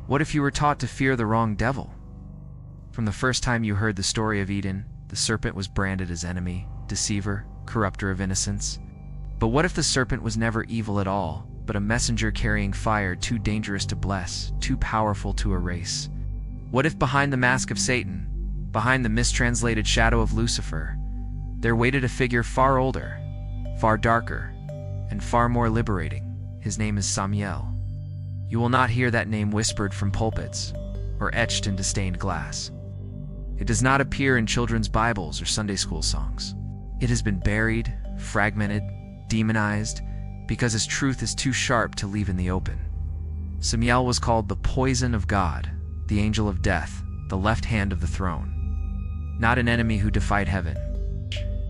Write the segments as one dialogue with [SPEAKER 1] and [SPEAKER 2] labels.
[SPEAKER 1] What if you were taught to fear the wrong devil? From the first time you heard the story of Eden, the serpent was branded as enemy, deceiver, corrupter of innocence. But what if the serpent was never evil at all, but a messenger carrying fire too dangerous to bless, too powerful to erase? What if behind the mask of Satan, behind the mistranslated shadow of Lucifer, there waited a figure far older, far darker, and far more liberating? His name is Samiel. You will not hear that name whispered from pulpits or etched into stained glass. It does not appear in children's Bibles or Sunday school songs. It has been buried, fragmented, demonized, because his truth is too sharp to leave in the open. Samiel was called the poison of God, the angel of death, the left hand of the throne. Not an enemy who defied heaven,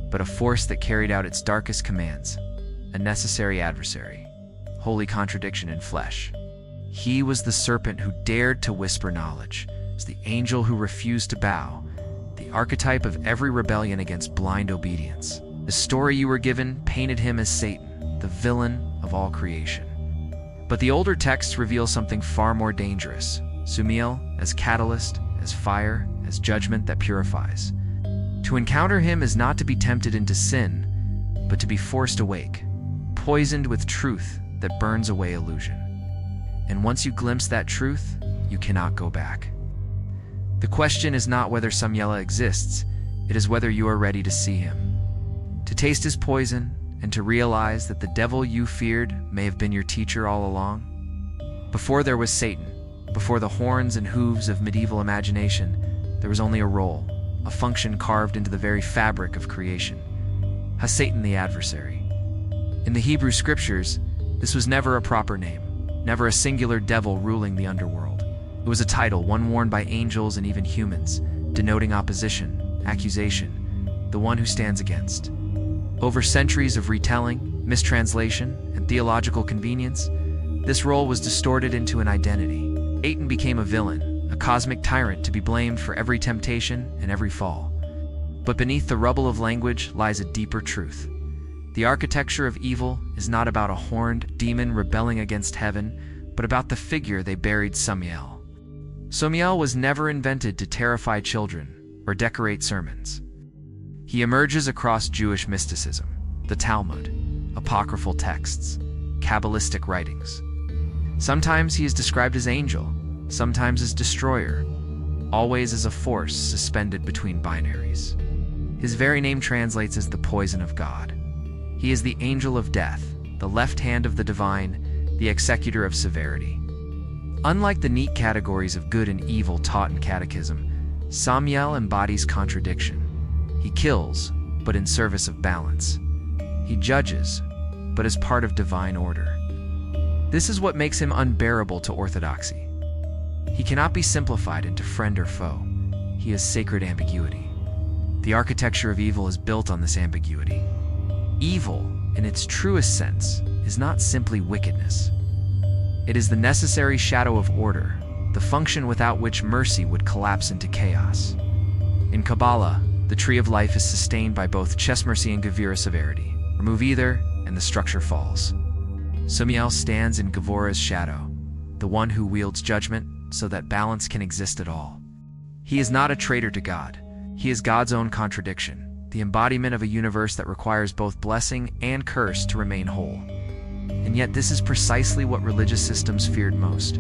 [SPEAKER 1] but a force that carried out its darkest commands, a necessary adversary, holy contradiction in flesh. He was the serpent who dared to whisper knowledge, was the angel who refused to bow, the archetype of every rebellion against blind obedience. The story you were given painted him as Satan, the villain of all creation. But the older texts reveal something far more dangerous: Samiel as catalyst, as fire, as judgment that purifies. To encounter him is not to be tempted into sin, but to be forced awake, poisoned with truth that burns away illusion. And once you glimpse that truth, you cannot go back. The question is not whether Samiel exists, it is whether you are ready to see him, to taste his poison, and to realize that the devil you feared may have been your teacher all along. Before there was Satan, before the horns and hooves of medieval imagination, there was only a role, a function carved into the very fabric of creation: Satan, the adversary. In the Hebrew scriptures, this was never a proper name, never a singular devil ruling the underworld. It was a title, one worn by angels and even humans, denoting opposition, accusation, the one who stands against. Over centuries of retelling, mistranslation, and theological convenience, this role was distorted into an identity. Satan became a villain, a cosmic tyrant to be blamed for every temptation and every fall. But beneath the rubble of language lies a deeper truth. The architecture of evil is not about a horned demon rebelling against heaven, but about the figure they buried: Samiel. Samiel was never invented to terrify children or decorate sermons. He emerges across Jewish mysticism, the Talmud, apocryphal texts, Kabbalistic writings. Sometimes he is described as angel, sometimes as destroyer, always as a force suspended between binaries. His very name translates as the poison of God. He is the angel of death, the left hand of the divine, the executor of severity. Unlike the neat categories of good and evil taught in catechism, Samiel embodies contradiction. He kills, but in service of balance. He judges, but as part of divine order. This is what makes him unbearable to orthodoxy. He cannot be simplified into friend or foe. He is sacred ambiguity. The architecture of evil is built on this ambiguity. Evil, in its truest sense, is not simply wickedness. It is the necessary shadow of order, the function without which mercy would collapse into chaos. In Kabbalah, the tree of life is sustained by both mercy and gevura severity. Remove either, and the structure falls. Samiel stands in Gevura's shadow, the one who wields judgment so that balance can exist at all. He is not a traitor to God. He is God's own contradiction, the embodiment of a universe that requires both blessing and curse to remain whole. And yet this is precisely what religious systems feared most.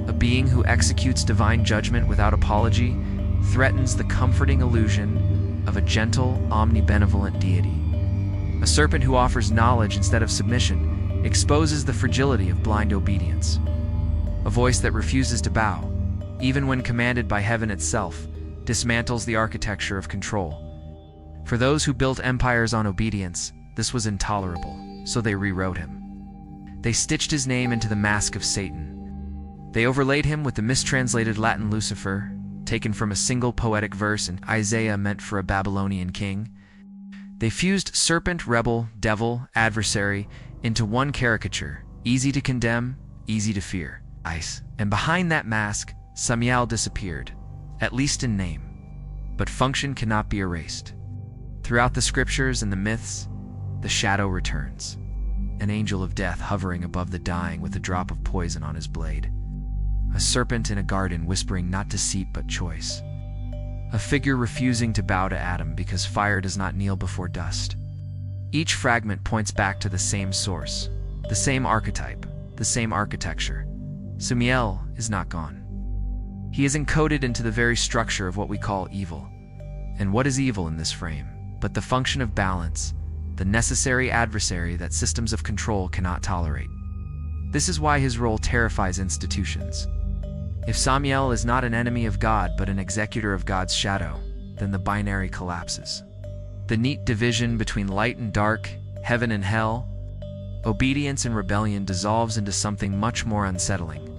[SPEAKER 1] A being who executes divine judgment without apology threatens the comforting illusion of a gentle, omnibenevolent deity. A serpent who offers knowledge instead of submission exposes the fragility of blind obedience. A voice that refuses to bow, even when commanded by heaven itself, dismantles the architecture of control. For those who built empires on obedience, this was intolerable, so they rewrote him. They stitched his name into the mask of Satan. They overlaid him with the mistranslated Latin Lucifer, taken from a single poetic verse in Isaiah meant for a Babylonian king. They fused serpent, rebel, devil, adversary into one caricature, easy to condemn, easy to fear. And behind that mask, Samiel disappeared, at least in name. But function cannot be erased. Throughout the scriptures and the myths, the shadow returns. An angel of death hovering above the dying with a drop of poison on his blade. a serpent in a garden whispering not deceit but choice, a figure refusing to bow to Adam because fire does not kneel before dust. Each fragment points back to the same source, the same archetype, the same architecture. Samiel is not gone. He is encoded into the very structure of what we call evil. And what is evil in this frame? But the function of balance, the necessary adversary that systems of control cannot tolerate. This is why his role terrifies institutions. If Samiel is not an enemy of God but an executor of God's shadow, then the binary collapses. The neat division between light and dark, heaven and hell, obedience and rebellion dissolves into something much more unsettling.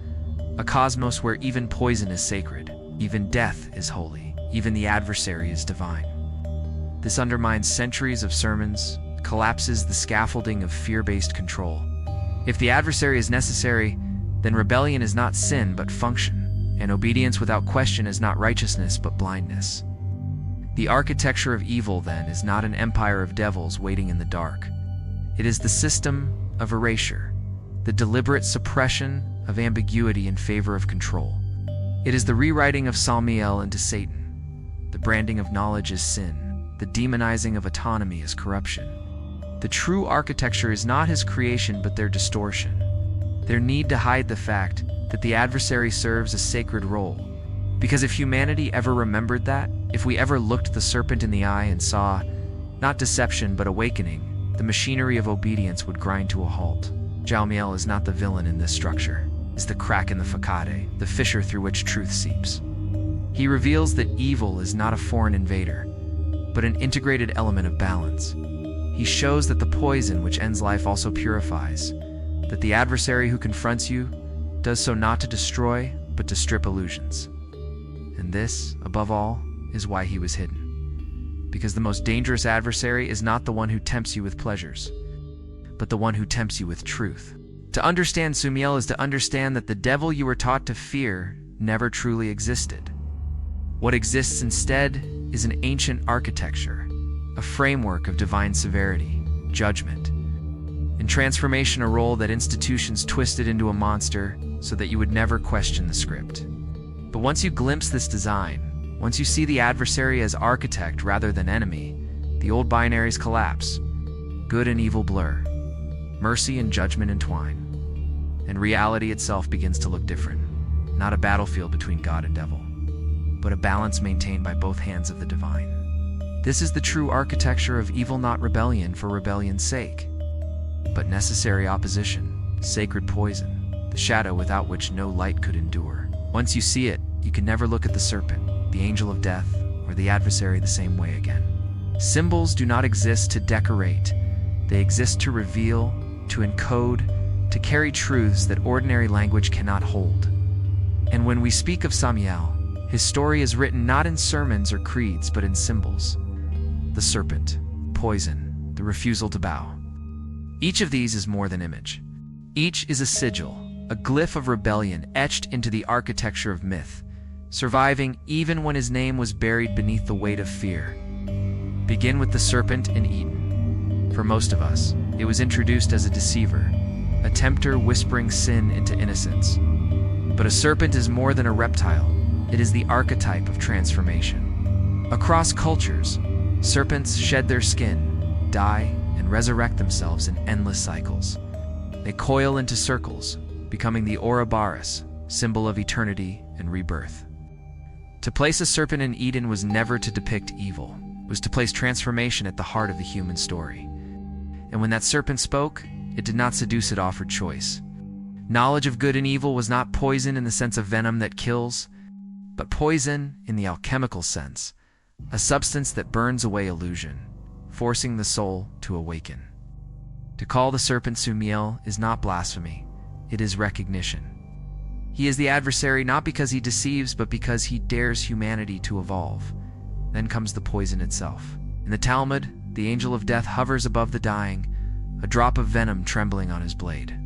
[SPEAKER 1] A cosmos where even poison is sacred, even death is holy, even the adversary is divine. This undermines centuries of sermons, collapses the scaffolding of fear-based control. If the adversary is necessary, then rebellion is not sin but function, and obedience without question is not righteousness but blindness. The architecture of evil, then, is not an empire of devils waiting in the dark. It is the system of erasure, the deliberate suppression of ambiguity in favor of control. It is the rewriting of Samiel into Satan. The branding of knowledge as sin, the demonizing of autonomy as corruption. The true architecture is not his creation but their distortion, their need to hide the fact that the adversary serves a sacred role. Because if humanity ever remembered that, if we ever looked the serpent in the eye and saw, not deception but awakening, the machinery of obedience would grind to a halt. Samiel is not the villain in this structure, is the crack in the facade, the fissure through which truth seeps. He reveals that evil is not a foreign invader, but an integrated element of balance. He shows that the poison which ends life also purifies, that the adversary who confronts you does so not to destroy, but to strip illusions. And this, above all, is why he was hidden. Because the most dangerous adversary is not the one who tempts you with pleasures, but the one who tempts you with truth. To understand Samiel is to understand that the devil you were taught to fear never truly existed. What exists instead is an ancient architecture, a framework of divine severity, judgment, and transformation, a role that institutions twisted into a monster so that you would never question the script. But once you glimpse this design, once you see the adversary as architect rather than enemy, the old binaries collapse. Good and evil blur. Mercy and judgment entwine. And reality itself begins to look different. Not a battlefield between God and devil, but a balance maintained by both hands of the divine. This is the true architecture of evil, not rebellion for rebellion's sake, but necessary opposition, sacred poison, the shadow without which no light could endure. Once you see it, you can never look at the serpent, the angel of death, or the adversary the same way again. Symbols do not exist to decorate. They exist to reveal, to encode, to carry truths that ordinary language cannot hold. And when we speak of Samiel, his story is written not in sermons or creeds, but in symbols. The serpent, poison, the refusal to bow. Each of these is more than image. Each is a sigil, a glyph of rebellion etched into the architecture of myth, surviving even when his name was buried beneath the weight of fear. Begin with the serpent in Eden. For most of us, it was introduced as a deceiver, a tempter whispering sin into innocence. But a serpent is more than a reptile. It is the archetype of transformation. Across cultures, serpents shed their skin, die, and resurrect themselves in endless cycles. They coil into circles, becoming the Ouroboros, symbol of eternity and rebirth. To place a serpent in Eden was never to depict evil. It was to place transformation at the heart of the human story. And when that serpent spoke, it did not seduce, it offered choice. Knowledge of good and evil was not poison in the sense of venom that kills, but poison in the alchemical sense, a substance that burns away illusion, forcing the soul to awaken. To call the serpent Samiel is not blasphemy, it is recognition. He is the adversary not because he deceives, but because he dares humanity to evolve. Then comes the poison itself. In the Talmud, the angel of death hovers above the dying, a drop of venom trembling on his blade.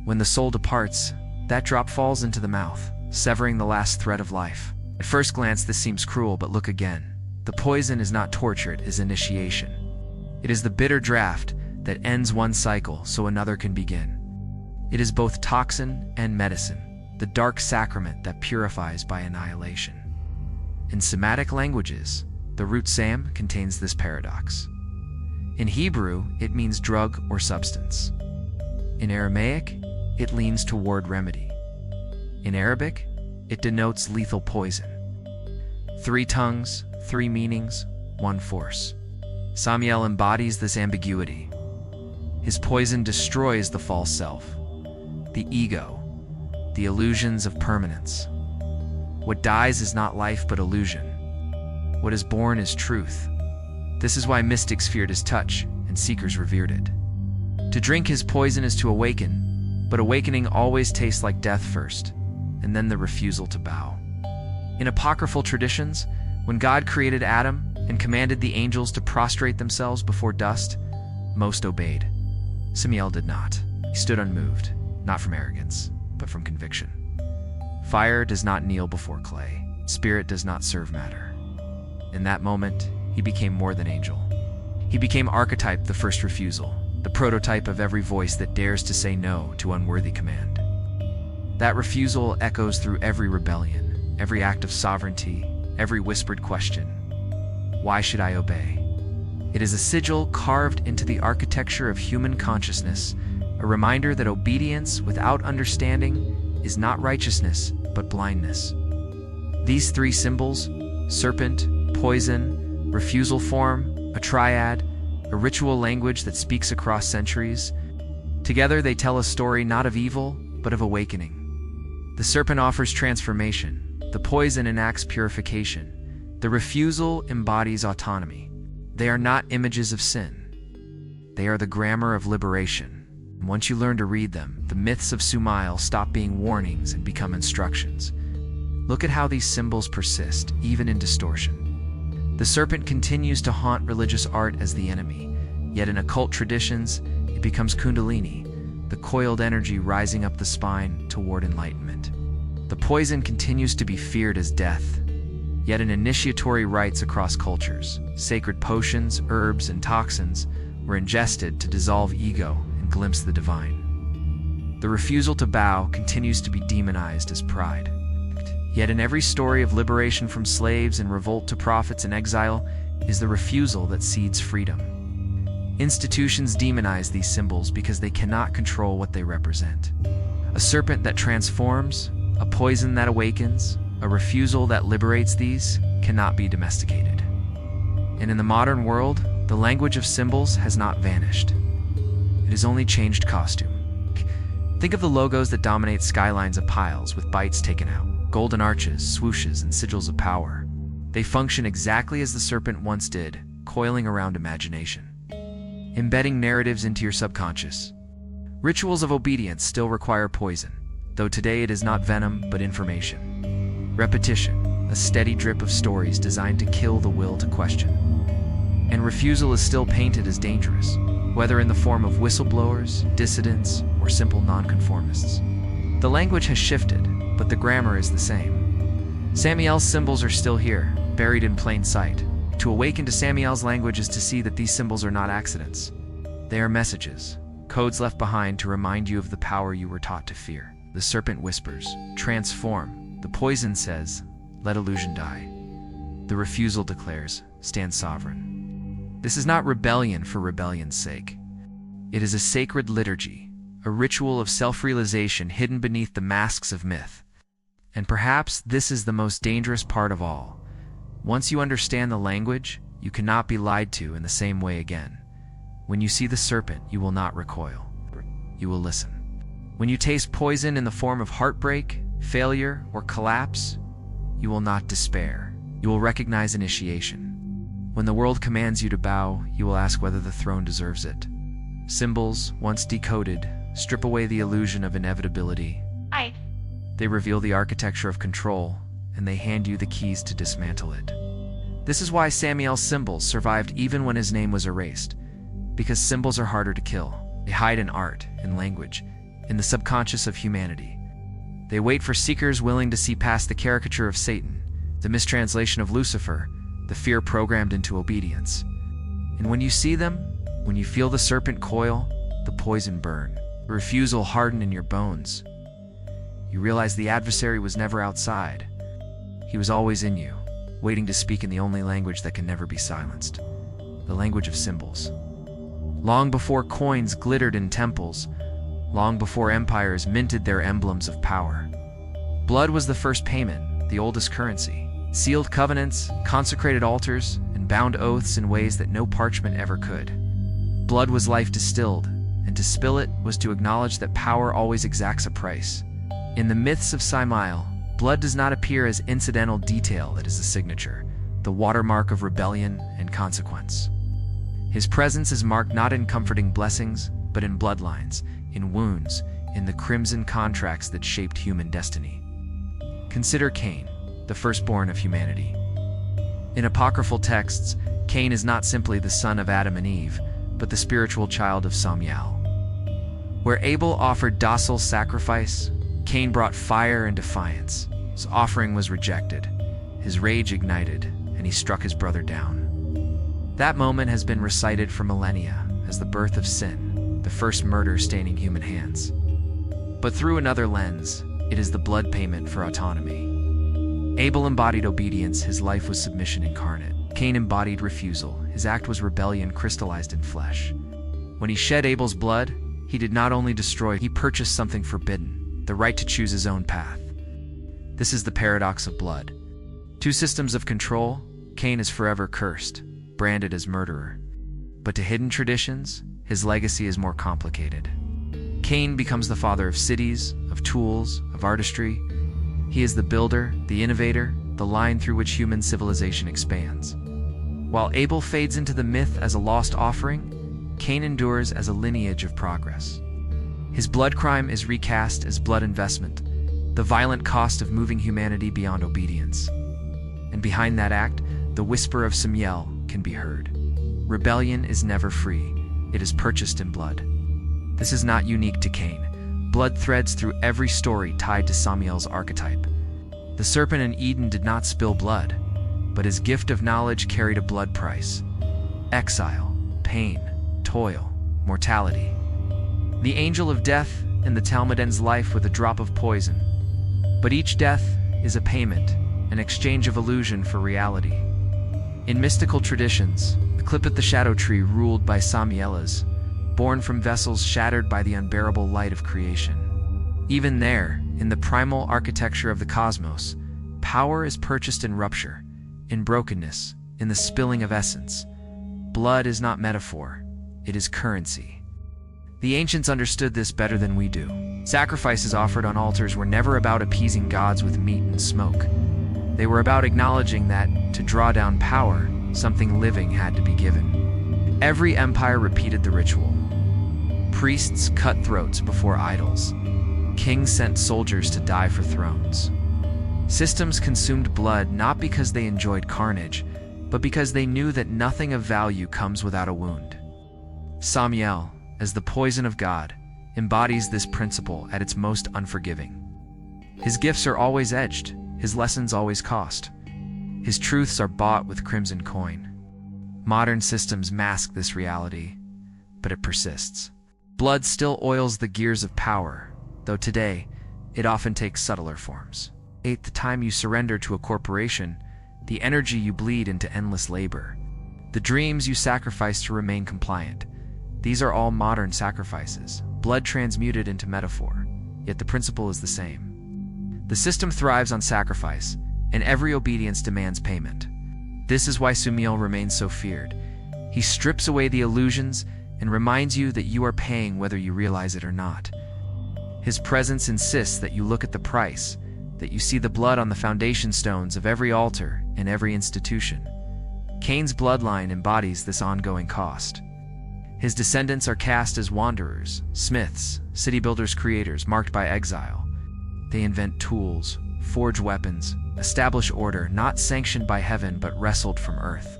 [SPEAKER 1] When the soul departs, that drop falls into the mouth, severing the last thread of life. At first glance, this seems cruel, but look again. The poison is not torture, it is initiation. It is the bitter draft that ends one cycle so another can begin. It is both toxin and medicine, the dark sacrament that purifies by annihilation. In Semitic languages, the root Sam contains this paradox. In Hebrew, it means drug or substance. In Aramaic, it leans toward remedy. In Arabic, it denotes lethal poison. 3 tongues, 3 meanings, 1 force. Samiel embodies this ambiguity. His poison destroys the false self, the ego, the illusions of permanence. What dies is not life but illusion. What is born is truth. This is why mystics feared his touch and seekers revered it. To drink his poison is to awaken, but awakening always tastes like death first, and then the refusal to bow. In apocryphal traditions, when God created Adam and commanded the angels to prostrate themselves before dust, most obeyed. Samiel did not. He stood unmoved, not from arrogance, but from conviction. Fire does not kneel before clay. Spirit does not serve matter. In that moment, he became more than angel. He became archetype, the first refusal, the prototype of every voice that dares to say no to unworthy command. That refusal echoes through every rebellion, every act of sovereignty, every whispered question. Why should I obey? It is a sigil carved into the architecture of human consciousness, a reminder that obedience without understanding is not righteousness, but blindness. These 3 symbols, serpent, poison, refusal form, a triad, a ritual language that speaks across centuries. Together they tell a story not of evil, but of awakening. The serpent offers transformation, the poison enacts purification, the refusal embodies autonomy. They are not images of sin. They are the grammar of liberation. Once you learn to read them, the myths of Samiel stop being warnings and become instructions. Look at how these symbols persist, even in distortion. The serpent continues to haunt religious art as the enemy, yet in occult traditions, it becomes Kundalini, the coiled energy rising up the spine toward enlightenment. The poison continues to be feared as death, yet in initiatory rites across cultures, sacred potions, herbs, and toxins were ingested to dissolve ego and glimpse the divine. The refusal to bow continues to be demonized as pride. Yet in every story of liberation from slaves and revolt to prophets in exile is the refusal that seeds freedom. Institutions demonize these symbols because they cannot control what they represent. A serpent that transforms, a poison that awakens, a refusal that liberates these cannot be domesticated. And in the modern world, the language of symbols has not vanished. It has only changed costume. Think of the logos that dominate skylines of piles with bytes taken out. Golden arches, swooshes, and sigils of power. They function exactly as the serpent once did, coiling around imagination, embedding narratives into your subconscious. Rituals of obedience still require poison, though today it is not venom but information. Repetition, a steady drip of stories designed to kill the will to question. And refusal is still painted as dangerous, whether in the form of whistleblowers, dissidents, or simple nonconformists. The language has shifted, but the grammar is the same. Samiel's symbols are still here, buried in plain sight. To awaken to Samiel's language is to see that these symbols are not accidents. They are messages, codes left behind to remind you of the power you were taught to fear. The serpent whispers, transform. The poison says, let illusion die. The refusal declares, stand sovereign. This is not rebellion for rebellion's sake. It is a sacred liturgy, a ritual of self-realization hidden beneath the masks of myth. And perhaps this is the most dangerous part of all. Once you understand the language, you cannot be lied to in the same way again. When you see the serpent, you will not recoil. You will listen. When you taste poison in the form of heartbreak, failure, or collapse, you will not despair. You will recognize initiation. When the world commands you to bow, you will ask whether the throne deserves it. Symbols, once decoded, strip away the illusion of inevitability. They reveal the architecture of control, and they hand you the keys to dismantle it. This is why Samiel's symbols survived even when his name was erased, because symbols are harder to kill. They hide in art, in language, in the subconscious of humanity. They wait for seekers willing to see past the caricature of Satan, the mistranslation of Lucifer, the fear programmed into obedience. And when you see them, when you feel the serpent coil, the poison burn, the refusal harden in your bones, you realize the adversary was never outside. He was always in you, waiting to speak in the only language that can never be silenced, the language of symbols. Long before coins glittered in temples, long before empires minted their emblems of power, blood was the first payment, the oldest currency. Sealed covenants, consecrated altars, and bound oaths in ways that no parchment ever could. Blood was life distilled, and to spill it was to acknowledge that power always exacts a price. In the myths of Samiel, blood does not appear as incidental detail, it is a signature, the watermark of rebellion and consequence. His presence is marked not in comforting blessings, but in bloodlines, in wounds, in the crimson contracts that shaped human destiny. Consider Cain, the firstborn of humanity. In apocryphal texts, Cain is not simply the son of Adam and Eve, but the spiritual child of Samiel. Where Abel offered docile sacrifice, Cain brought fire and defiance. His offering was rejected, his rage ignited, and he struck his brother down. That moment has been recited for millennia as the birth of sin, the first murder staining human hands. But through another lens, it is the blood payment for autonomy. Abel embodied obedience, his life was submission incarnate. Cain embodied refusal, his act was rebellion crystallized in flesh. When he shed Abel's blood, he did not only destroy, he purchased something forbidden, the right to choose his own path. This is the paradox of blood. Two systems of control, Cain is forever cursed, branded as murderer. But to hidden traditions, his legacy is more complicated. Cain becomes the father of cities, of tools, of artistry. He is the builder, the innovator, the line through which human civilization expands. While Abel fades into the myth as a lost offering, Cain endures as a lineage of progress. His blood crime is recast as blood investment, the violent cost of moving humanity beyond obedience. And behind that act, the whisper of Samiel can be heard. Rebellion is never free, it is purchased in blood. This is not unique to Cain. Blood threads through every story tied to Samiel's archetype. The serpent in Eden did not spill blood, but his gift of knowledge carried a blood price. Exile, pain, toil, mortality. The angel of death in the Talmud ends life with a drop of poison. But each death is a payment, an exchange of illusion for reality. In mystical traditions, the Clippet the shadow tree ruled by Samielas, born from vessels shattered by the unbearable light of creation. Even there, in the primal architecture of the cosmos, power is purchased in rupture, in brokenness, in the spilling of essence. Blood is not metaphor, it is currency. The ancients understood this better than we do. Sacrifices offered on altars were never about appeasing gods with meat and smoke. They were about acknowledging that, to draw down power, something living had to be given. Every empire repeated the ritual. Priests cut throats before idols. Kings sent soldiers to die for thrones. Systems consumed blood not because they enjoyed carnage, but because they knew that nothing of value comes without a wound. Samiel, as the poison of God, embodies this principle at its most unforgiving. His gifts are always edged, his lessons always cost. His truths are bought with crimson coin. Modern systems mask this reality, but it persists. Blood still oils the gears of power, though today, it often takes subtler forms. The time you surrender to a corporation, the energy you bleed into endless labor, the dreams you sacrifice to remain compliant. These are all modern sacrifices, blood transmuted into metaphor, yet the principle is the same. The system thrives on sacrifice, and every obedience demands payment. This is why Samiel remains so feared. He strips away the illusions and reminds you that you are paying whether you realize it or not. His presence insists that you look at the price, that you see the blood on the foundation stones of every altar and every institution. Cain's bloodline embodies this ongoing cost. His descendants are cast as wanderers, smiths, city builders, creators, marked by exile. They invent tools, forge weapons, establish order not sanctioned by heaven but wrestled from earth.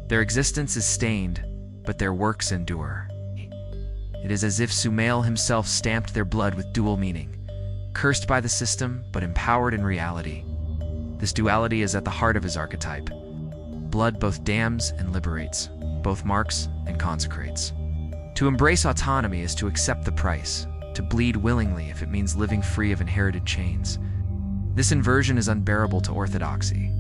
[SPEAKER 1] Their existence is stained, but their works endure. It is as if Samiel himself stamped their blood with dual meaning, cursed by the system but empowered in reality. This duality is at the heart of his archetype. Blood both damns and liberates, both marks and consecrates. To embrace autonomy is to accept the price, to bleed willingly if it means living free of inherited chains. This inversion is unbearable to orthodoxy.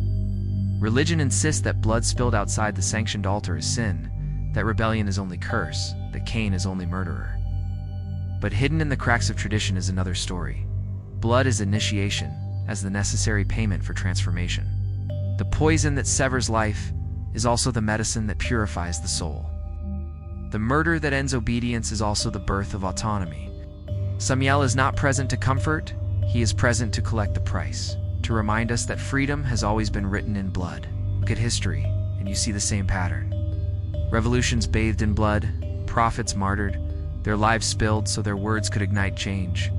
[SPEAKER 1] Religion insists that blood spilled outside the sanctioned altar is sin, that rebellion is only curse, that Cain is only murderer. But hidden in the cracks of tradition is another story. Blood is initiation, as the necessary payment for transformation. The poison that severs life is also the medicine that purifies the soul. The murder that ends obedience is also the birth of autonomy. Samiel is not present to comfort, he is present to collect the price, to remind us that freedom has always been written in blood. Look at history, and you see the same pattern. Revolutions bathed in blood, prophets martyred, their lives spilled so their words could ignite change.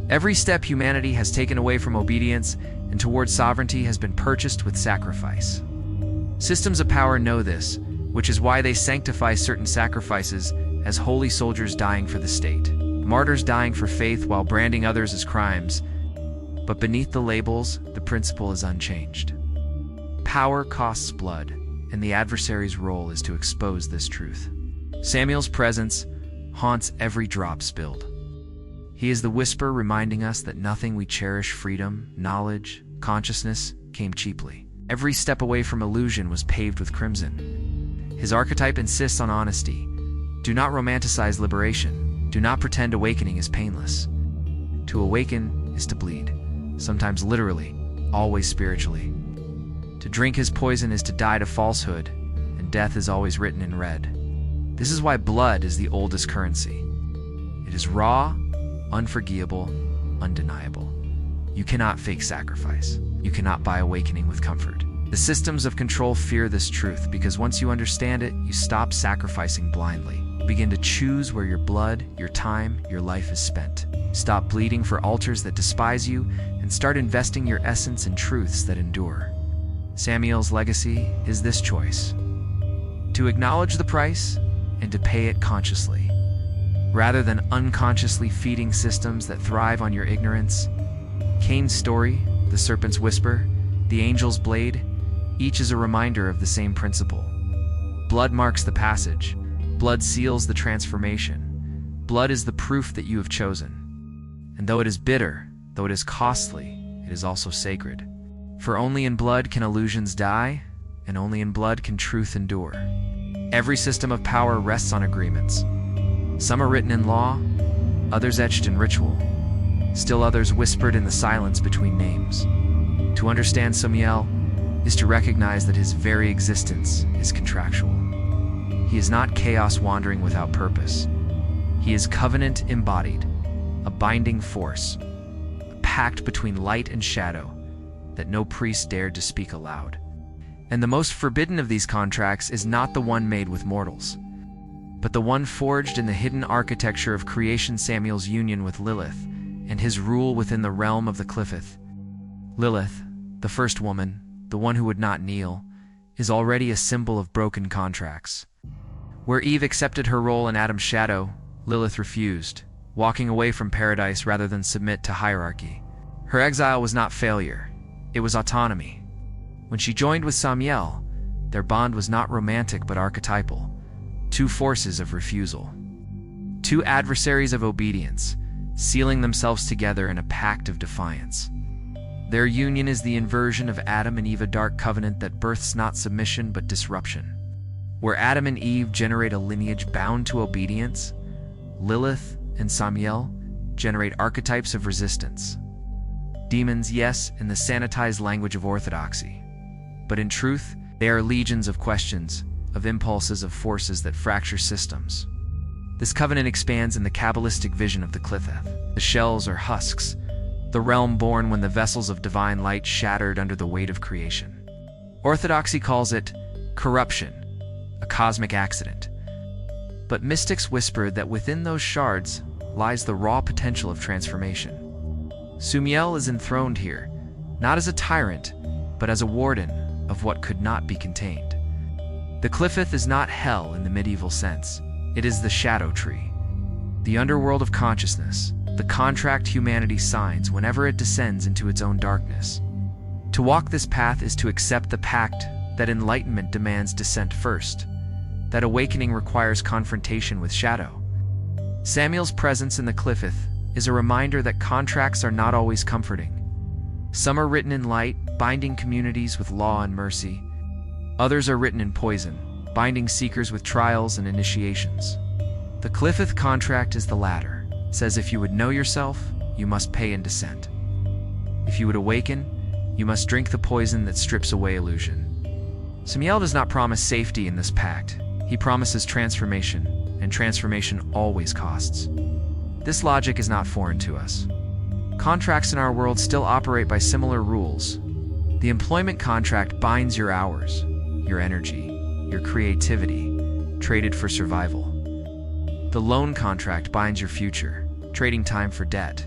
[SPEAKER 1] Every step humanity has taken away from obedience and towards sovereignty has been purchased with sacrifice. Systems of power know this, which is why they sanctify certain sacrifices as holy soldiers dying for the state, martyrs dying for faith while branding others as crimes. But beneath the labels, the principle is unchanged. Power costs blood, and the adversary's role is to expose this truth. Samiel's presence haunts every drop spilled. He is the whisper reminding us that nothing we cherish, freedom, knowledge, consciousness, came cheaply. Every step away from illusion was paved with crimson. His archetype insists on honesty. Do not romanticize liberation. Do not pretend awakening is painless. To awaken is to bleed, sometimes literally, always spiritually. To drink his poison is to die to falsehood, and death is always written in red. This is why blood is the oldest currency. It is raw, unforgivable, undeniable. You cannot fake sacrifice. You cannot buy awakening with comfort. The systems of control fear this truth because once you understand it, you stop sacrificing blindly. You begin to choose where your blood, your time, your life is spent. Stop bleeding for altars that despise you and start investing your essence in truths that endure. Samiel's legacy is this choice: to acknowledge the price and to pay it consciously, rather than unconsciously feeding systems that thrive on your ignorance. Cain's story, the serpent's whisper, the angel's blade, each is a reminder of the same principle. Blood marks the passage. Blood seals the transformation. Blood is the proof that you have chosen. And though it is bitter, though it is costly, it is also sacred. For only in blood can illusions die, and only in blood can truth endure. Every system of power rests on agreements. Some are written in law, others etched in ritual, still others whispered in the silence between names. To understand Samiel is to recognize that his very existence is contractual. He is not chaos wandering without purpose. He is covenant embodied, a binding force, a pact between light and shadow that no priest dared to speak aloud. And the most forbidden of these contracts is not the one made with mortals, but the one forged in the hidden architecture of creation. Samiel's union with Lilith and his rule within the realm of the Cliffith. Lilith, the first woman, the one who would not kneel, is already a symbol of broken contracts. Where Eve accepted her role in Adam's shadow, Lilith refused, walking away from paradise rather than submit to hierarchy. Her exile was not failure, it was autonomy. When she joined with Samiel, their bond was not romantic but archetypal. Two forces of refusal. Two adversaries of obedience, sealing themselves together in a pact of defiance. Their union is the inversion of Adam and Eve, a dark covenant that births not submission but disruption. Where Adam and Eve generate a lineage bound to obedience, Lilith and Samiel generate archetypes of resistance. Demons, yes, in the sanitized language of orthodoxy. But in truth, they are legions of questions, of impulses, of forces that fracture systems. This covenant expands in the Kabbalistic vision of the Cliffith. The shells are husks, the realm born when the vessels of divine light shattered under the weight of creation. Orthodoxy calls it corruption, a cosmic accident. But mystics whispered that within those shards lies the raw potential of transformation. Samiel is enthroned here, not as a tyrant, but as a warden of what could not be contained. The Cliffith is not hell in the medieval sense. It is the shadow tree, the underworld of consciousness, the contract humanity signs whenever it descends into its own darkness. To walk this path is to accept the pact that enlightenment demands descent first, that awakening requires confrontation with shadow. Samiel's presence in the Cliffith is a reminder that contracts are not always comforting. Some are written in light, binding communities with law and mercy. Others are written in poison, binding seekers with trials and initiations. The Lilith contract is the latter. It says if you would know yourself, you must pay in descent. If you would awaken, you must drink the poison that strips away illusion. Samiel does not promise safety in this pact. He promises transformation, and transformation always costs. This logic is not foreign to us. Contracts in our world still operate by similar rules. The employment contract binds your hours, your energy, your creativity, traded for survival. The loan contract binds your future, trading time for debt.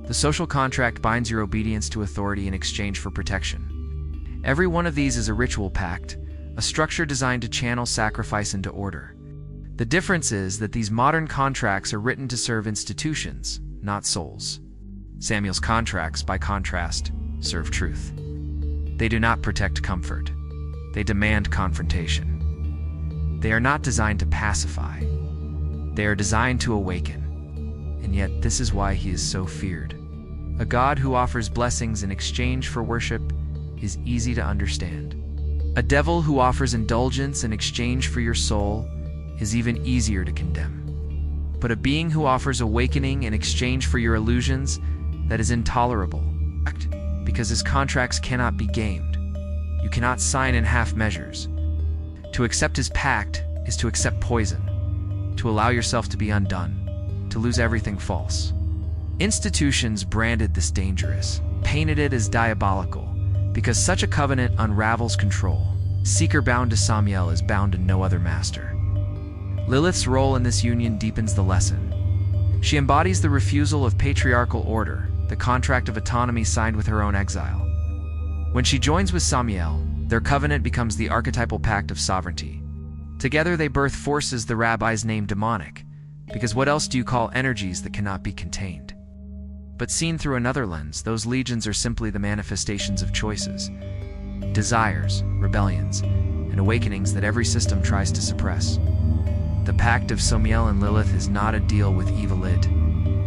[SPEAKER 1] The social contract binds your obedience to authority in exchange for protection. Every one of these is a ritual pact, a structure designed to channel sacrifice into order. The difference is that these modern contracts are written to serve institutions, not souls. Samiel's contracts, by contrast, serve truth. They do not protect comfort. They demand confrontation. They are not designed to pacify. They are designed to awaken. And yet this is why he is so feared. A God who offers blessings in exchange for worship is easy to understand. A devil who offers indulgence in exchange for your soul is even easier to condemn. But a being who offers awakening in exchange for your illusions, that is intolerable, because his contracts cannot be gamed. You cannot sign in half measures. To accept his pact is to accept poison, to allow yourself to be undone, to lose everything false. Institutions branded this dangerous, painted it as diabolical, because such a covenant unravels control. Seeker bound to Samiel is bound to no other master. Lilith's role in this union deepens the lesson. She embodies the refusal of patriarchal order, the contract of autonomy signed with her own exile. When she joins with Samiel, their covenant becomes the archetypal pact of sovereignty. Together they birth forces the rabbis name demonic, because what else do you call energies that cannot be contained? But seen through another lens, those legions are simply the manifestations of choices, desires, rebellions, and awakenings that every system tries to suppress. The pact of Samiel and Lilith is not a deal with evil, it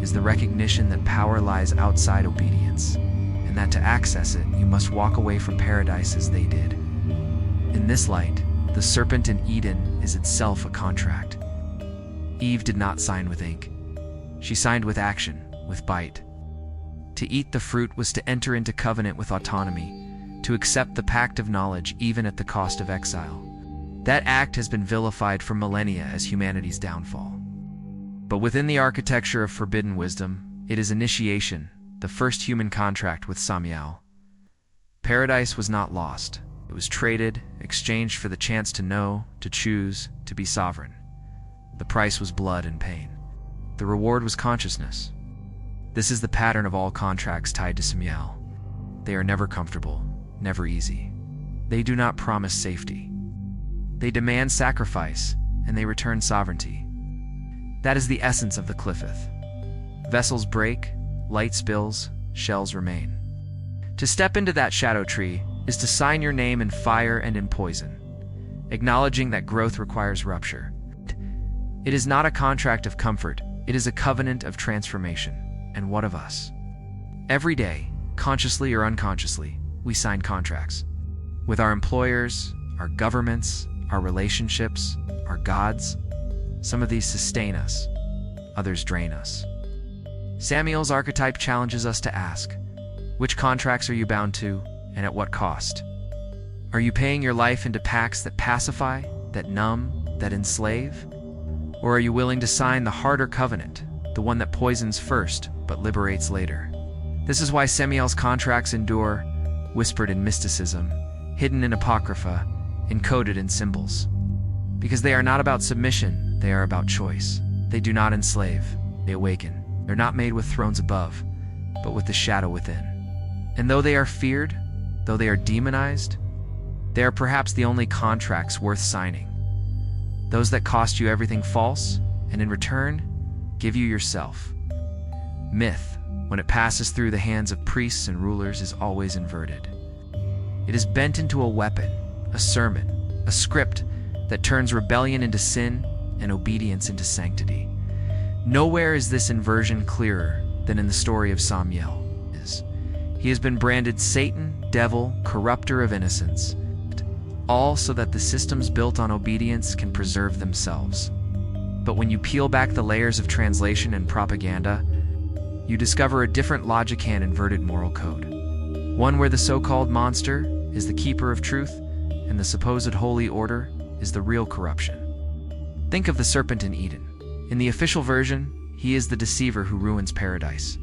[SPEAKER 1] is the recognition that power lies outside obedience, and that to access it, you must walk away from paradise as they did. In this light, the serpent in Eden is itself a contract. Eve did not sign with ink. She signed with action, with bite. To eat the fruit was to enter into covenant with autonomy, to accept the pact of knowledge even at the cost of exile. That act has been vilified for millennia as humanity's downfall. But within the architecture of forbidden wisdom, it is initiation, the first human contract with Samiel. Paradise was not lost. It was traded, exchanged for the chance to know, to choose, to be sovereign. The price was blood and pain. The reward was consciousness. This is the pattern of all contracts tied to Samiel. They are never comfortable, never easy. They do not promise safety. They demand sacrifice, and they return sovereignty. That is the essence of the Lilith. Vessels break, light spills, shells remain. To step into that shadow tree is to sign your name in fire and in poison, acknowledging that growth requires rupture. It is not a contract of comfort, it is a covenant of transformation. And what of us? Every day, consciously or unconsciously, we sign contracts. With our employers, our governments, our relationships, our gods. Some of these sustain us, others drain us. Samiel's archetype challenges us to ask, which contracts are you bound to, and at what cost? Are you paying your life into pacts that pacify, that numb, that enslave? Or are you willing to sign the harder covenant, the one that poisons first, but liberates later? This is why Samiel's contracts endure, whispered in mysticism, hidden in apocrypha, encoded in symbols. Because they are not about submission, they are about choice. They do not enslave, they awaken. They're not made with thrones above, but with the shadow within. And though they are feared, though they are demonized, they are perhaps the only contracts worth signing. Those that cost you everything false, and in return, give you yourself. Myth, when it passes through the hands of priests and rulers, is always inverted. It is bent into a weapon, a sermon, a script that turns rebellion into sin and obedience into sanctity. Nowhere is this inversion clearer than in the story of Samiel. He has been branded Satan, devil, corrupter of innocence, all so that the systems built on obedience can preserve themselves. But when you peel back the layers of translation and propaganda, you discover a different logic and inverted moral code. One where the so-called monster is the keeper of truth, and the supposed holy order is the real corruption. Think of the serpent in Eden. In the official version, he is the deceiver who ruins paradise.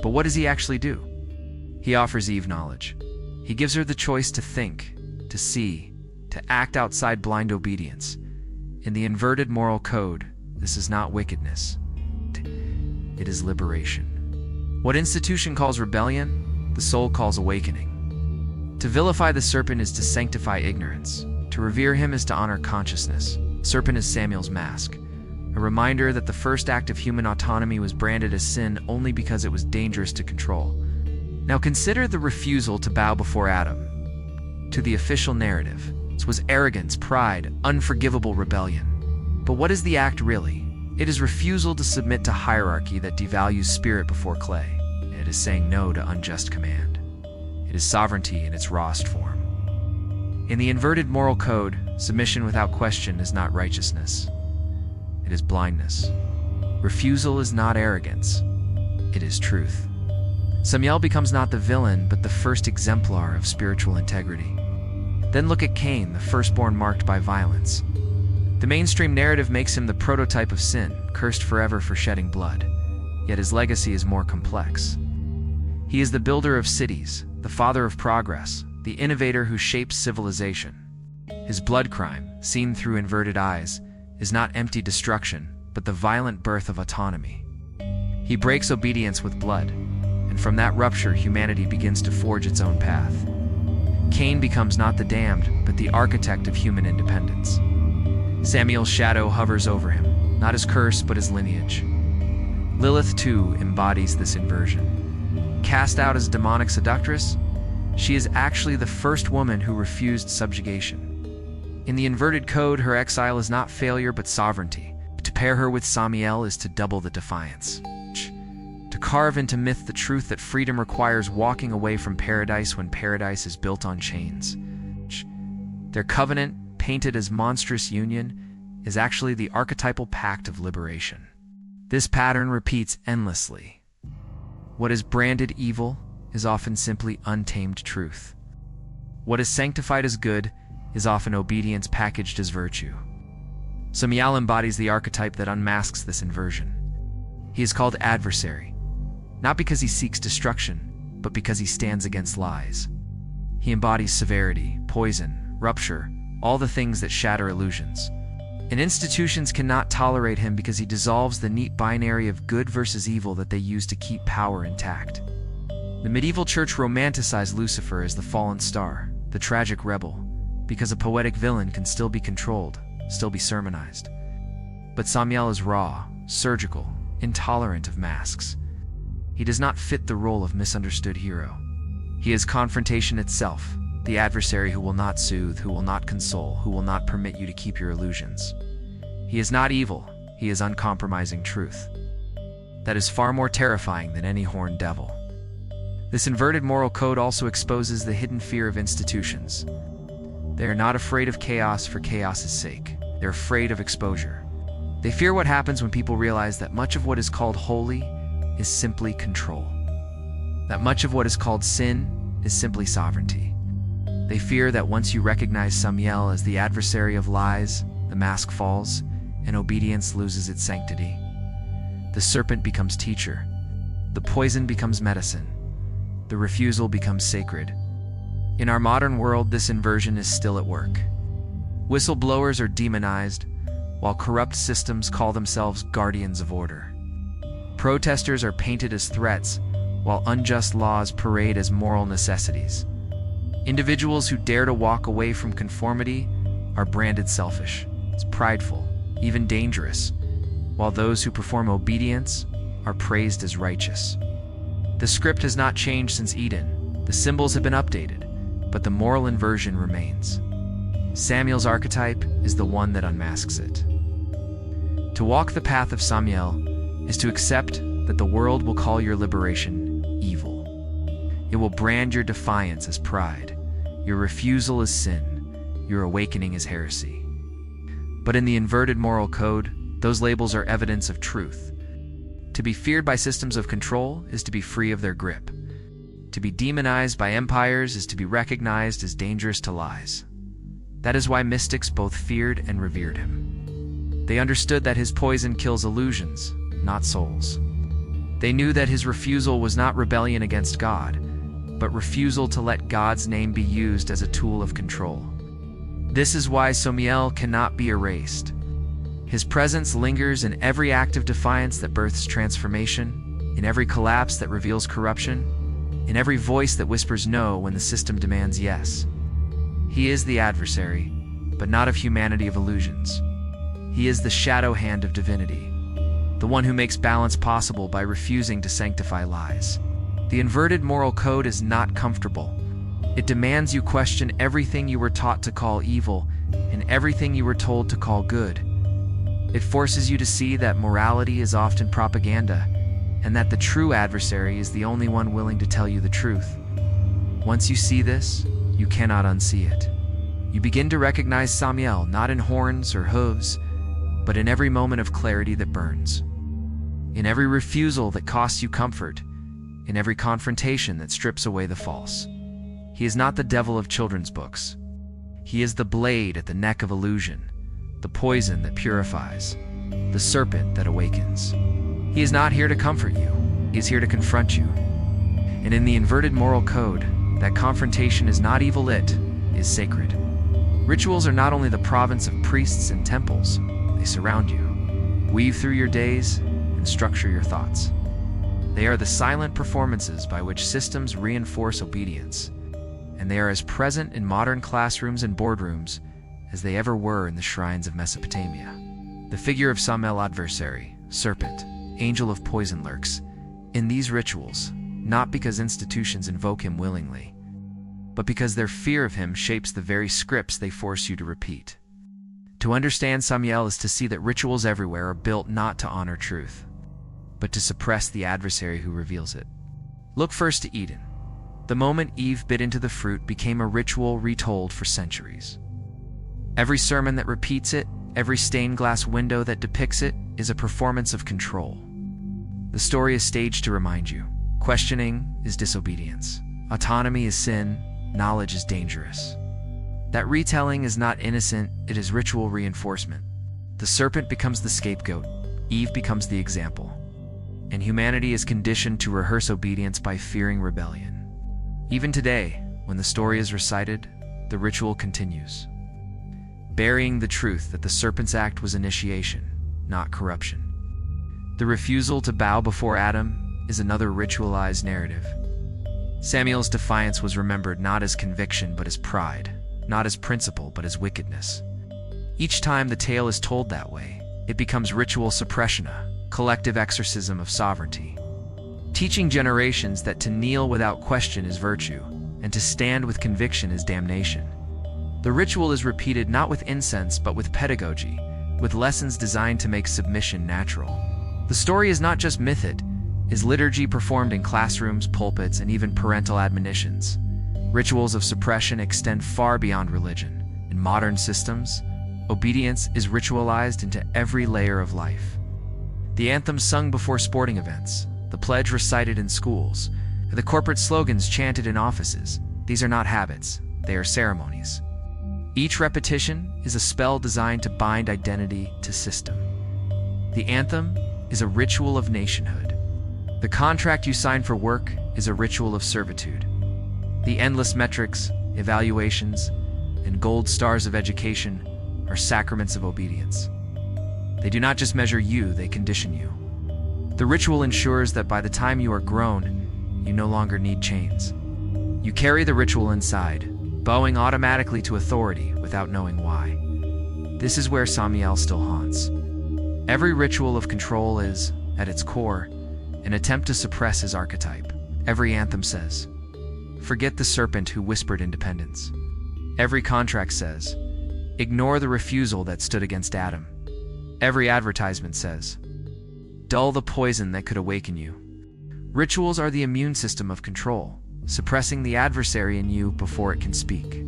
[SPEAKER 1] But what does he actually do? He offers Eve knowledge. He gives her the choice to think, to see, to act outside blind obedience. In the inverted moral code, this is not wickedness. It is liberation. What institution calls rebellion, the soul calls awakening. To vilify the serpent is to sanctify ignorance. To revere him is to honor consciousness. Serpent is Samiel's mask, a reminder that the first act of human autonomy was branded as sin only because it was dangerous to control. Now consider the refusal to bow before Adam. To the official narrative, this was arrogance, pride, unforgivable rebellion. But what is the act really? It is refusal to submit to hierarchy that devalues spirit before clay. It is saying no to unjust command. It is sovereignty in its rawest form. In the inverted moral code, submission without question is not righteousness. It is blindness. Refusal is not arrogance. It is truth. Samiel becomes not the villain, but the first exemplar of spiritual integrity. Then look at Cain, the firstborn marked by violence. The mainstream narrative makes him the prototype of sin, cursed forever for shedding blood. Yet his legacy is more complex. He is the builder of cities, the father of progress, the innovator who shapes civilization. His blood crime, seen through inverted eyes, is not empty destruction, but the violent birth of autonomy. He breaks obedience with blood, and from that rupture, humanity begins to forge its own path. Cain becomes not the damned, but the architect of human independence. Samiel's shadow hovers over him, not his curse, but his lineage. Lilith, too, embodies this inversion. Cast out as demonic seductress, she is actually the first woman who refused subjugation. In the inverted code, her exile is not failure, but sovereignty. To pair her with Samiel is to double the defiance. To carve into myth the truth that freedom requires walking away from paradise when paradise is built on chains. Their covenant, painted as monstrous union, is actually the archetypal pact of liberation. This pattern repeats endlessly. What is branded evil is often simply untamed truth. What is sanctified as good is often obedience packaged as virtue. Samiel embodies the archetype that unmasks this inversion. He is called adversary, not because he seeks destruction, but because he stands against lies. He embodies severity, poison, rupture, all the things that shatter illusions. And institutions cannot tolerate him because he dissolves the neat binary of good versus evil that they use to keep power intact. The medieval church romanticized Lucifer as the fallen star, the tragic rebel, because a poetic villain can still be controlled, still be sermonized. But Samiel is raw, surgical, intolerant of masks. He does not fit the role of misunderstood hero. He is confrontation itself, the adversary who will not soothe, who will not console, who will not permit you to keep your illusions. He is not evil, he is uncompromising truth. That is far more terrifying than any horned devil. This inverted moral code also exposes the hidden fear of institutions. They are not afraid of chaos for chaos's sake. They're afraid of exposure. They fear what happens when people realize that much of what is called holy is simply control. That much of what is called sin is simply sovereignty. They fear that once you recognize Samiel as the adversary of lies, the mask falls, and obedience loses its sanctity. The serpent becomes teacher. The poison becomes medicine. The refusal becomes sacred. In our modern world, this inversion is still at work. Whistleblowers are demonized, while corrupt systems call themselves guardians of order. Protesters are painted as threats, while unjust laws parade as moral necessities. Individuals who dare to walk away from conformity are branded selfish, prideful, even dangerous, while those who perform obedience are praised as righteous. The script has not changed since Eden. The symbols have been updated, but the moral inversion remains. Samiel's archetype is the one that unmasks it. To walk the path of Samiel is to accept that the world will call your liberation evil. It will brand your defiance as pride, your refusal as sin, your awakening as heresy. But in the inverted moral code, those labels are evidence of truth. To be feared by systems of control is to be free of their grip. To be demonized by empires is to be recognized as dangerous to lies. That is why mystics both feared and revered him. They understood that his poison kills illusions, not souls. They knew that his refusal was not rebellion against God, but refusal to let God's name be used as a tool of control. This is why Samiel cannot be erased. His presence lingers in every act of defiance that births transformation, in every collapse that reveals corruption, in every voice that whispers no when the system demands yes. He is the adversary, but not of humanity of illusions. He is the shadow hand of divinity, the one who makes balance possible by refusing to sanctify lies. The inverted moral code is not comfortable. It demands you question everything you were taught to call evil and everything you were told to call good. It forces you to see that morality is often propaganda, and that the true adversary is the only one willing to tell you the truth. Once you see this, you cannot unsee it. You begin to recognize Samiel not in horns or hooves, but in every moment of clarity that burns. In every refusal that costs you comfort, in every confrontation that strips away the false. He is not the devil of children's books. He is the blade at the neck of illusion, the poison that purifies, the serpent that awakens. He is not here to comfort you. He is here to confront you. And in the inverted moral code, that confrontation is not evil, it is sacred. Rituals are not only the province of priests and temples, they surround you, weave through your days, and structure your thoughts. They are the silent performances by which systems reinforce obedience, and they are as present in modern classrooms and boardrooms as they ever were in the shrines of Mesopotamia. The figure of Samiel, adversary, serpent, angel of poison, lurks in these rituals, not because institutions invoke him willingly, but because their fear of him shapes the very scripts they force you to repeat. To understand Samiel is to see that rituals everywhere are built not to honor truth, but to suppress the adversary who reveals it. Look first to Eden. The moment Eve bit into the fruit became a ritual retold for centuries. Every sermon that repeats it, every stained glass window that depicts it, is a performance of control. The story is staged to remind you. Questioning is disobedience. Autonomy is sin. Knowledge is dangerous. That retelling is not innocent, it is ritual reinforcement. The serpent becomes the scapegoat. Eve becomes the example. And humanity is conditioned to rehearse obedience by fearing rebellion. Even today, when the story is recited, the ritual continues, burying the truth that the serpent's act was initiation, not corruption. The refusal to bow before Adam is another ritualized narrative. Samiel's defiance was remembered not as conviction but as pride, not as principle but as wickedness. Each time the tale is told that way, it becomes ritual suppression, a collective exorcism of sovereignty, teaching generations that to kneel without question is virtue, and to stand with conviction is damnation. The ritual is repeated not with incense but with pedagogy, with lessons designed to make submission natural. The story is not just myth, it is liturgy performed in classrooms, pulpits, and even parental admonitions. Rituals of suppression extend far beyond religion. In modern systems, obedience is ritualized into every layer of life. The anthems sung before sporting events, the pledge recited in schools, and the corporate slogans chanted in offices. These are not habits, they are ceremonies. Each repetition is a spell designed to bind identity to system. The anthem is a ritual of nationhood. The contract you sign for work is a ritual of servitude. The endless metrics, evaluations, and gold stars of education are sacraments of obedience. They do not just measure you, they condition you. The ritual ensures that by the time you are grown, you no longer need chains. You carry the ritual inside, bowing automatically to authority without knowing why. This is where Samiel still haunts. Every ritual of control is, at its core, an attempt to suppress his archetype. Every anthem says, "Forget the serpent who whispered independence." Every contract says, "Ignore the refusal that stood against Adam." Every advertisement says, dull the poison that could awaken you. Rituals are the immune system of control, suppressing the adversary in you before it can speak.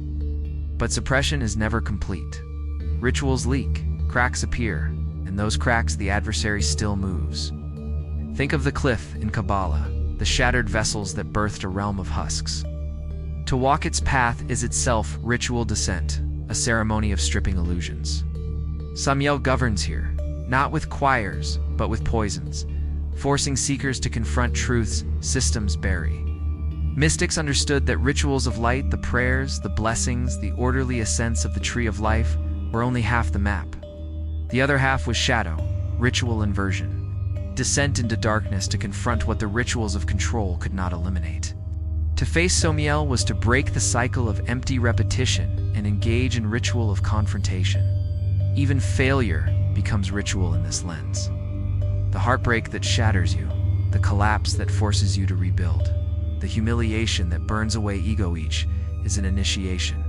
[SPEAKER 1] But suppression is never complete. Rituals leak, cracks appear, and those cracks the adversary still moves. Think of the cliff in Kabbalah, the shattered vessels that birthed a realm of husks. To walk its path is itself ritual descent, a ceremony of stripping illusions. Samiel governs here, not with choirs, but with poisons, forcing seekers to confront truths systems bury. Mystics understood that rituals of light, the prayers, the blessings, the orderly ascents of the tree of life, were only half the map. The other half was shadow, ritual inversion, descent into darkness to confront what the rituals of control could not eliminate. To face Samiel was to break the cycle of empty repetition and engage in ritual of confrontation. Even failure becomes ritual in this lens. The heartbreak that shatters you, the collapse that forces you to rebuild, the humiliation that burns away ego, each is an initiation.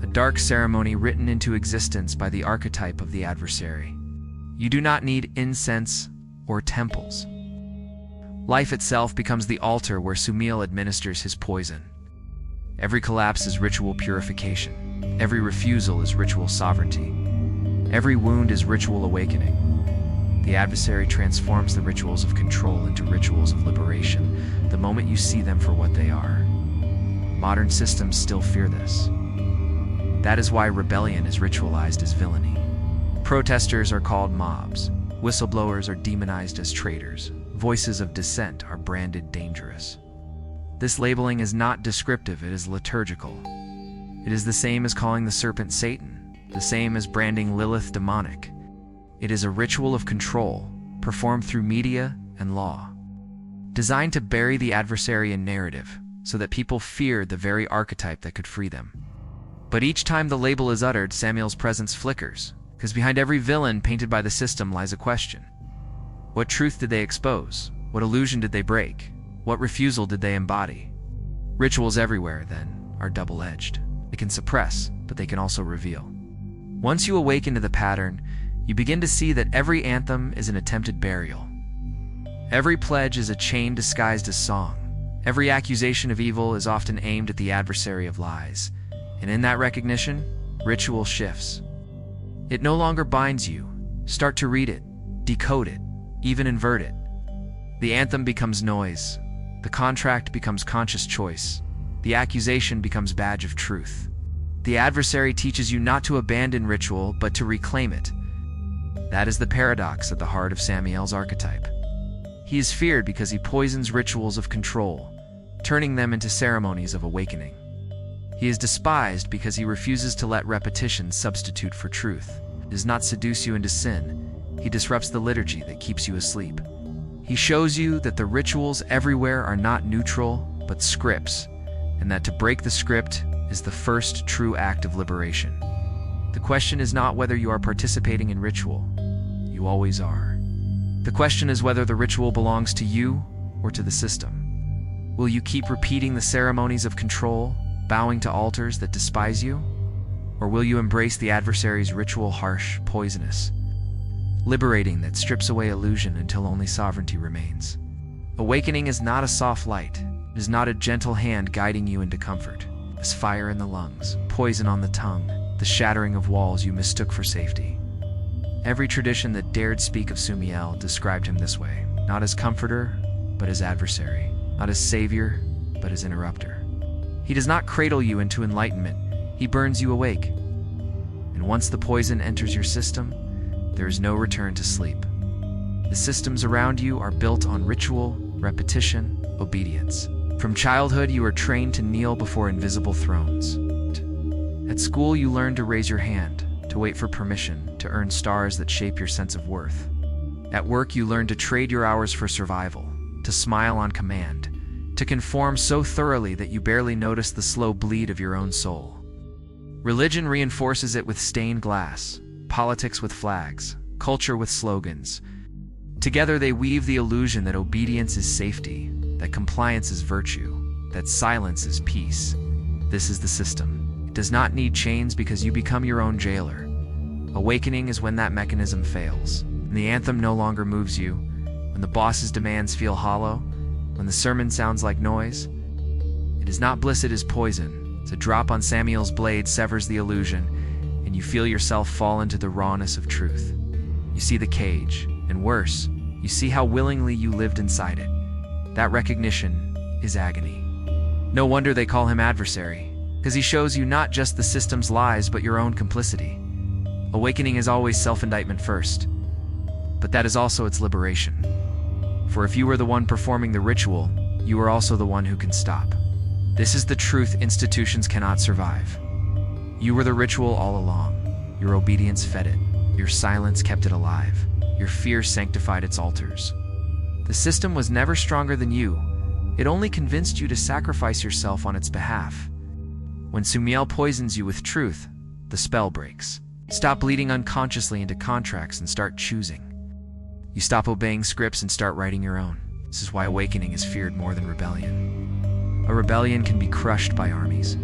[SPEAKER 1] A dark ceremony written into existence by the archetype of the adversary. You do not need incense or temples. Life itself becomes the altar where Samiel administers his poison. Every collapse is ritual purification. Every refusal is ritual sovereignty. Every wound is ritual awakening. The adversary transforms the rituals of control into rituals of liberation the moment you see them for what they are. Modern systems still fear this. That is why rebellion is ritualized as villainy. Protesters are called mobs. Whistleblowers are demonized as traitors. Voices of dissent are branded dangerous. This labeling is not descriptive, it is liturgical. It is the same as calling the serpent Satan, the same as branding Lilith demonic. It is a ritual of control, performed through media and law, designed to bury the adversary in narrative, so that people fear the very archetype that could free them. But each time the label is uttered, Samiel's presence flickers, because behind every villain painted by the system lies a question. What truth did they expose? What illusion did they break? What refusal did they embody? Rituals everywhere, then, are double-edged. They can suppress, but they can also reveal. Once you awaken to the pattern, you begin to see that every anthem is an attempted burial. Every pledge is a chain disguised as song. Every accusation of evil is often aimed at the adversary of lies. And in that recognition, ritual shifts. It no longer binds you. Start to read it, decode it, even invert it. The anthem becomes noise. The contract becomes conscious choice. The accusation becomes badge of truth. The adversary teaches you not to abandon ritual, but to reclaim it. That is the paradox at the heart of Samiel's archetype. He is feared because he poisons rituals of control, turning them into ceremonies of awakening. He is despised because he refuses to let repetition substitute for truth. He does not seduce you into sin. He disrupts the liturgy that keeps you asleep. He shows you that the rituals everywhere are not neutral, but scripts, and that to break the script is the first true act of liberation. The question is not whether you are participating in ritual. You always are. The question is whether the ritual belongs to you or to the system. Will you keep repeating the ceremonies of control, bowing to altars that despise you? Or will you embrace the adversary's ritual, harsh, poisonous, liberating that strips away illusion until only sovereignty remains? Awakening is not a soft light. It is not a gentle hand guiding you into comfort. It's fire in the lungs, poison on the tongue, the shattering of walls you mistook for safety. Every tradition that dared speak of Samiel described him this way, not as comforter, but as adversary, not as savior, but as interrupter. He does not cradle you into enlightenment, he burns you awake. And once the poison enters your system, there is no return to sleep. The systems around you are built on ritual, repetition, obedience. From childhood, you are trained to kneel before invisible thrones. At school, you learn to raise your hand, to wait for permission, to earn stars that shape your sense of worth. At work, you learn to trade your hours for survival, to smile on command, to conform so thoroughly that you barely notice the slow bleed of your own soul. Religion reinforces it with stained glass, politics with flags, culture with slogans. Together they weave the illusion that obedience is safety, that compliance is virtue, that silence is peace. This is the system. It does not need chains because you become your own jailer. Awakening is when that mechanism fails, and the anthem no longer moves you, when the boss's demands feel hollow, when the sermon sounds like noise. It is not bliss, it is poison. It's a drop on Samiel's blade severs the illusion, and you feel yourself fall into the rawness of truth. You see the cage, and worse, you see how willingly you lived inside it. That recognition is agony. No wonder they call him adversary, because he shows you not just the system's lies, but your own complicity. Awakening is always self-indictment first, but that is also its liberation. For if you were the one performing the ritual, you are also the one who can stop. This is the truth institutions cannot survive. You were the ritual all along. Your obedience fed it. Your silence kept it alive. Your fear sanctified its altars. The system was never stronger than you. It only convinced you to sacrifice yourself on its behalf. When Samiel poisons you with truth, the spell breaks. Stop bleeding unconsciously into contracts and start choosing. You stop obeying scripts and start writing your own. This is why awakening is feared more than rebellion. A rebellion can be crushed by armies,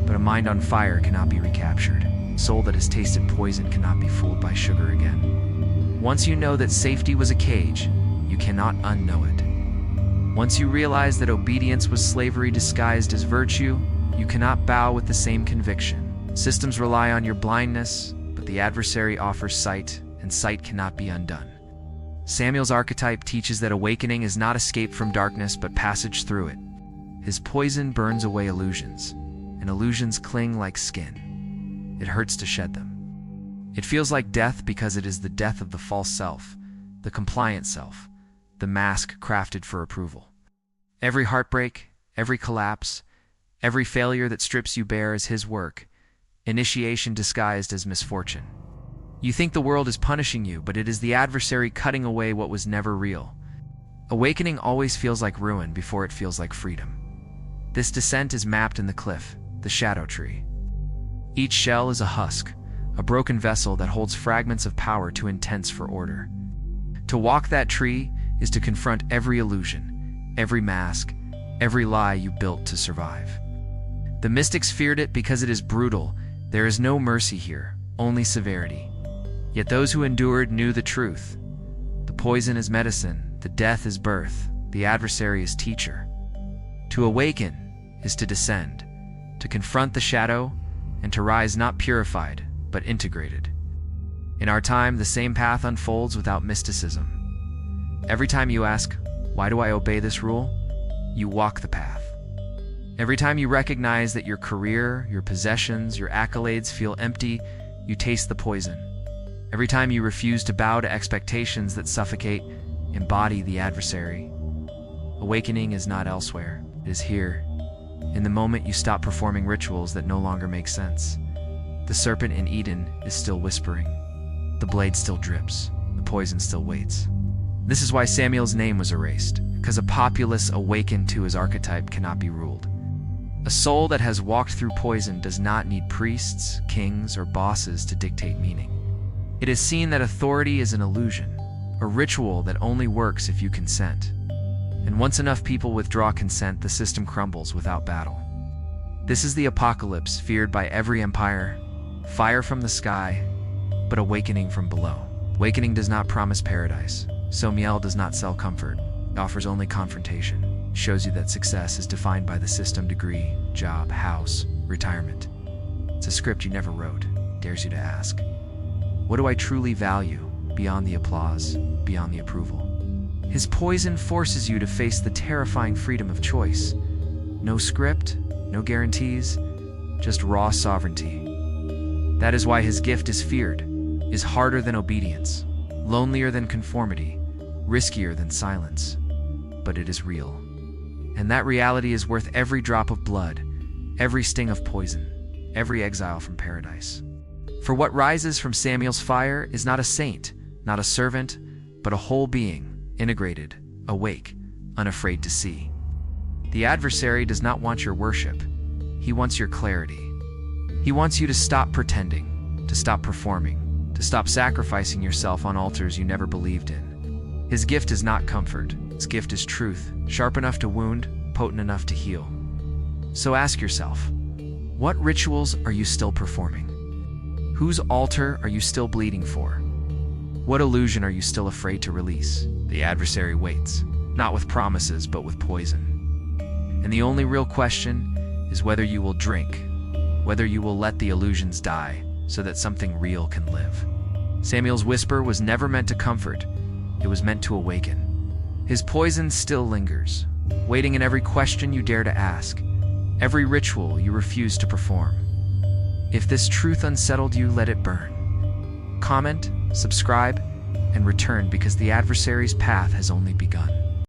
[SPEAKER 1] but a mind on fire cannot be recaptured. A soul that has tasted poison cannot be fooled by sugar again. Once you know that safety was a cage, you cannot unknow it. Once you realize that obedience was slavery disguised as virtue, you cannot bow with the same conviction. Systems rely on your blindness, but the adversary offers sight, and sight cannot be undone. Samiel's archetype teaches that awakening is not escape from darkness, but passage through it. His poison burns away illusions, and illusions cling like skin. It hurts to shed them. It feels like death because it is the death of the false self, the compliant self, the mask crafted for approval. Every heartbreak, every collapse, every failure that strips you bare is his work, initiation disguised as misfortune. You think the world is punishing you, but it is the adversary cutting away what was never real. Awakening always feels like ruin before it feels like freedom. This descent is mapped in the cliff, the shadow tree. Each shell is a husk, a broken vessel that holds fragments of power too intense for order. To walk that tree is to confront every illusion, every mask, every lie you built to survive. The mystics feared it because it is brutal. There is no mercy here, only severity. Yet those who endured knew the truth. The poison is medicine, the death is birth, the adversary is teacher. To awaken is to descend, to confront the shadow, and to rise not purified, but integrated. In our time, the same path unfolds without mysticism. Every time you ask, "Why do I obey this rule?" you walk the path. Every time you recognize that your career, your possessions, your accolades feel empty, you taste the poison. Every time you refuse to bow to expectations that suffocate, embody the adversary. Awakening is not elsewhere, it is here. In the moment you stop performing rituals that no longer make sense. The serpent in Eden is still whispering. The blade still drips, the poison still waits. This is why Samiel's name was erased, because a populace awakened to his archetype cannot be ruled. A soul that has walked through poison does not need priests, kings, or bosses to dictate meaning. It is seen that authority is an illusion, a ritual that only works if you consent. And once enough people withdraw consent, the system crumbles without battle. This is the apocalypse feared by every empire, fire from the sky, but awakening from below. Awakening does not promise paradise. Samiel does not sell comfort. It offers only confrontation. It shows you that success is defined by the system: degree, job, house, retirement. It's a script you never wrote. It dares you to ask, what do I truly value beyond the applause, beyond the approval? His poison forces you to face the terrifying freedom of choice. No script, no guarantees, just raw sovereignty. That is why his gift is feared, is harder than obedience, lonelier than conformity, riskier than silence. But it is real. And that reality is worth every drop of blood, every sting of poison, every exile from paradise. For what rises from Samiel's fire is not a saint, not a servant, but a whole being, integrated, awake, unafraid to see. The adversary does not want your worship. He wants your clarity. He wants you to stop pretending, to stop performing, to stop sacrificing yourself on altars you never believed in. His gift is not comfort. His gift is truth, sharp enough to wound, potent enough to heal. So ask yourself, what rituals are you still performing? Whose altar are you still bleeding for? What illusion are you still afraid to release? The adversary waits, not with promises, but with poison. And the only real question is whether you will drink, whether you will let the illusions die so that something real can live. Samiel's whisper was never meant to comfort, it was meant to awaken. His poison still lingers, waiting in every question you dare to ask, every ritual you refuse to perform. If this truth unsettled you, let it burn. Comment, subscribe, and return, because the adversary's path has only begun.